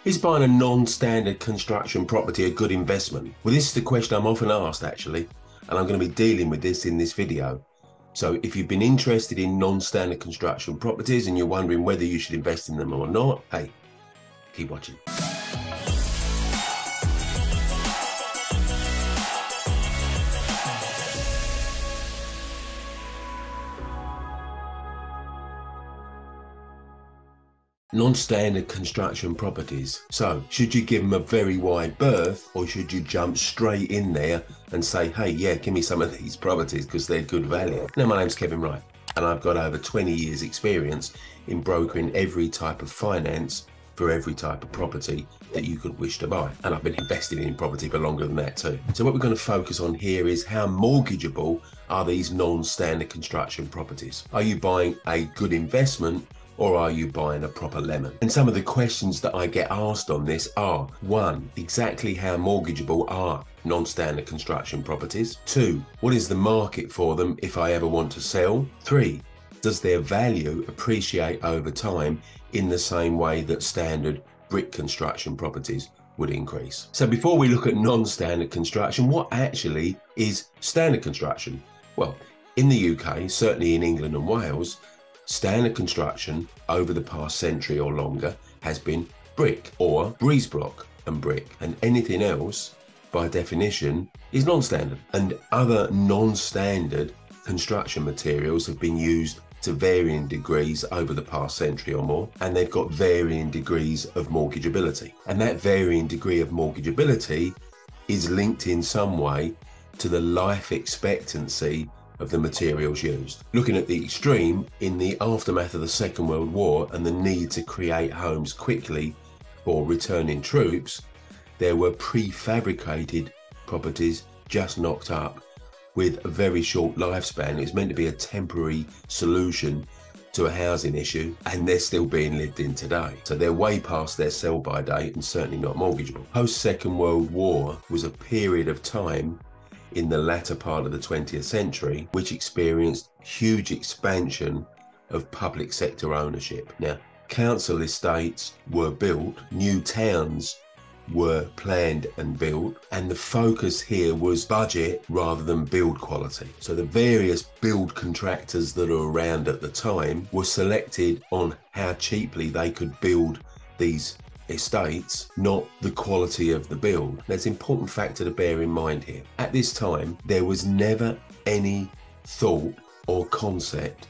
Is buying a non-standard construction property a good investment? Well, this is the question I'm often asked actually, and I'm going to be dealing with this in this video. So if you've been interested in non-standard construction properties and you're wondering whether you should invest in them or not, hey, keep watching. Non-standard construction properties. So should you give them a very wide berth, or should you jump straight in there and say, hey, yeah, give me some of these properties because they're good value? Now, my name's Kevin Wright, and I've got over 20 years experience in brokering every type of finance for every type of property that you could wish to buy. And I've been investing in property for longer than that too. So what we're going to focus on here is how mortgageable are these non-standard construction properties? Are you buying a good investment, or are you buying a proper lemon? And some of the questions that I get asked on this are: 1, exactly how mortgageable are non-standard construction properties? 2, what is the market for them if I ever want to sell? 3, does their value appreciate over time in the same way that standard brick construction properties would increase? So before we look at non-standard construction, what actually is standard construction? Well, in the UK, certainly in England and Wales, standard construction over the past century or longer has been brick or breeze block and brick, and anything else by definition is non-standard. And other non-standard construction materials have been used to varying degrees over the past century or more, and they've got varying degrees of mortgageability. And that varying degree of mortgageability is linked in some way to the life expectancy of the materials used. Looking at the extreme, in the aftermath of the Second World War and the need to create homes quickly for returning troops, there were prefabricated properties just knocked up with a very short lifespan. It was meant to be a temporary solution to a housing issue, and they're still being lived in today. So they're way past their sell-by date and certainly not mortgageable. Post-Second World War was a period of time in the latter part of the 20th century, which experienced huge expansion of public sector ownership. Now, council estates were built, new towns were planned and built, and the focus here was budget rather than build quality. So the various build contractors that are around at the time were selected on how cheaply they could build these estates, not the quality of the build. There's an important factor to bear in mind here. At this time, there was never any thought or concept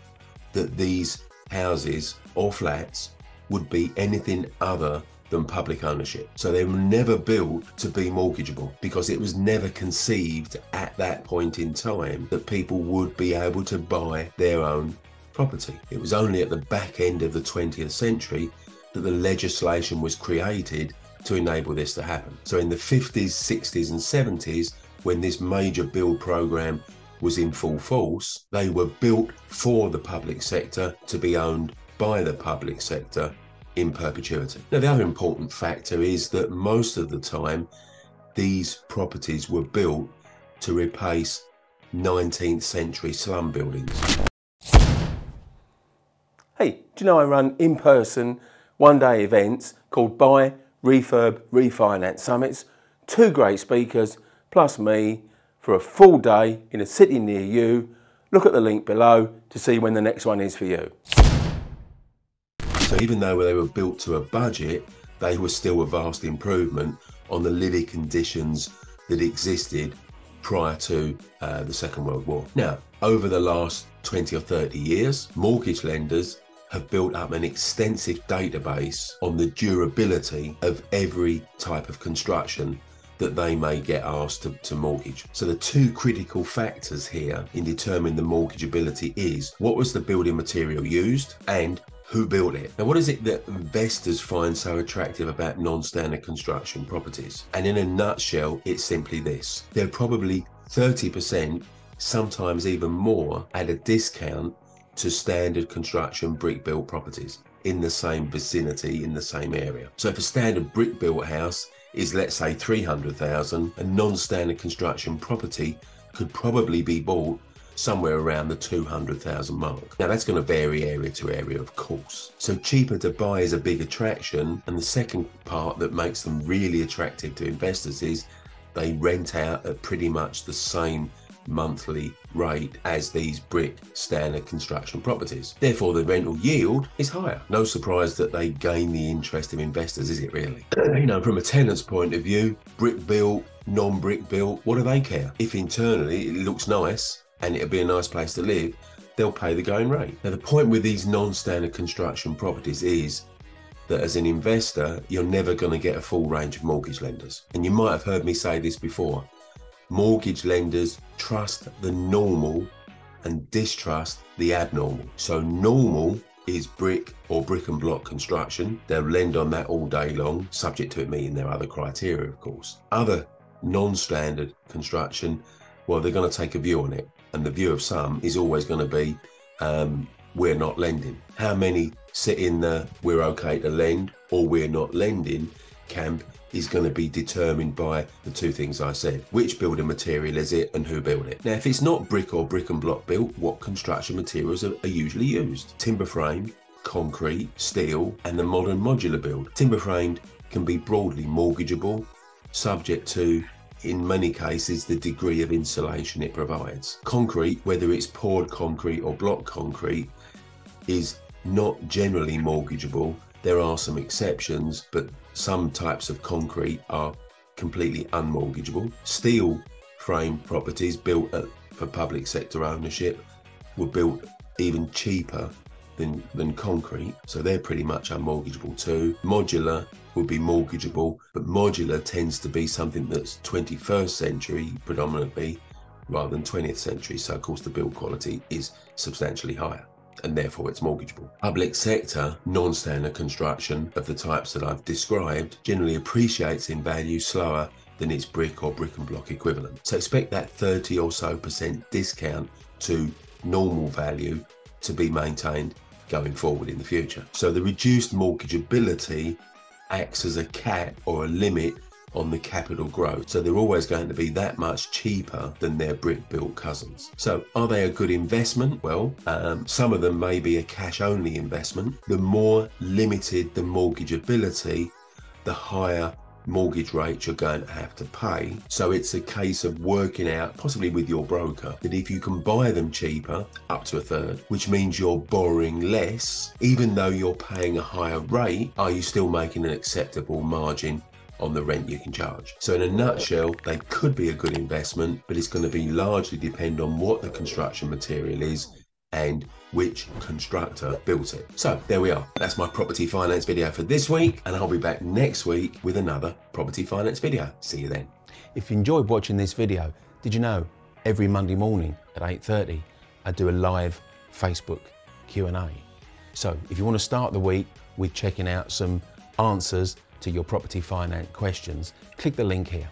that these houses or flats would be anything other than public ownership. So they were never built to be mortgageable, because it was never conceived at that point in time that people would be able to buy their own property. It was only at the back end of the 20th century that the legislation was created to enable this to happen. So in the 50s, 60s and 70s, when this major build program was in full force, they were built for the public sector to be owned by the public sector in perpetuity. Now, the other important factor is that most of the time, these properties were built to replace 19th century slum buildings. Hey, do you know I run in-person one-day events called Buy, Refurb, Refinance Summits? 2 great speakers plus me for a full day in a city near you. Look at the link below to see when the next one is for you. So even though they were built to a budget, they were still a vast improvement on the living conditions that existed prior to the Second World War. Now, over the last 20 or 30 years, mortgage lenders have built up an extensive database on the durability of every type of construction that they may get asked to mortgage. So the 2 critical factors here in determining the mortgageability is: what was the building material used, and who built it? Now, what is it that investors find so attractive about non-standard construction properties? And in a nutshell, it's simply this: they're probably 30%, sometimes even more, at a discount to standard construction brick built properties in the same vicinity, in the same area. So if a standard brick built house is, let's say, 300,000, a non-standard construction property could probably be bought somewhere around the 200,000 mark. Now that's going to vary area to area, of course. So cheaper to buy is a big attraction. And the second part that makes them really attractive to investors is they rent out at pretty much the same monthly rate as these brick standard construction properties. Therefore, the rental yield is higher. No surprise that they gain the interest of investors, is it really? You know, from a tenant's point of view, brick built, non-brick built, what do they care? If internally it looks nice and it'll be a nice place to live, they'll pay the going rate. Now, the point with these non-standard construction properties is that as an investor, you're never going to get a full range of mortgage lenders. And you might have heard me say this before. Mortgage lenders trust the normal and distrust the abnormal. So normal is brick or brick and block construction. They'll lend on that all day long, subject to it meeting their other criteria, of course. Other non-standard construction, well, they're going to take a view on it. And the view of some is always going to be, we're not lending. How many sit in the we're okay to lend or we're not lending camp is going to be determined by the two things I said. Which building material is it and who built it? Now, if it's not brick or brick and block built, what construction materials are usually used? Timber framed, concrete, steel, and the modern modular build. Timber framed can be broadly mortgageable, subject to, in many cases, the degree of insulation it provides. Concrete, whether it's poured concrete or block concrete, is not generally mortgageable. There are some exceptions, but some types of concrete are completely unmortgageable. Steel frame properties built for public sector ownership were built even cheaper than concrete, so they're pretty much unmortgageable too. Modular would be mortgageable, but modular tends to be something that's 21st century predominantly rather than 20th century, so of course the build quality is substantially higher, and therefore it's mortgageable. Public sector non-standard construction of the types that I've described generally appreciates in value slower than its brick or brick and block equivalent. So expect that 30 or so % discount to normal value to be maintained going forward in the future. So the reduced mortgageability acts as a cap or a limit on the capital growth. So they're always going to be that much cheaper than their brick-built cousins. So are they a good investment? Well, some of them may be a cash-only investment. The more limited the mortgageability, the higher mortgage rate you're going to have to pay. So it's a case of working out, possibly with your broker, that if you can buy them cheaper, up to a third, which means you're borrowing less, even though you're paying a higher rate, are you still making an acceptable margin on the rent you can charge? So in a nutshell, they could be a good investment, but it's going to be largely depend on what the construction material is and which constructor built it. So there we are. That's my property finance video for this week, and I'll be back next week with another property finance video. See you then. If you enjoyed watching this video, did you know every Monday morning at 8:30 I do a live Facebook Q&A. So if you want to start the week with checking out some answers to your property finance questions, click the link here.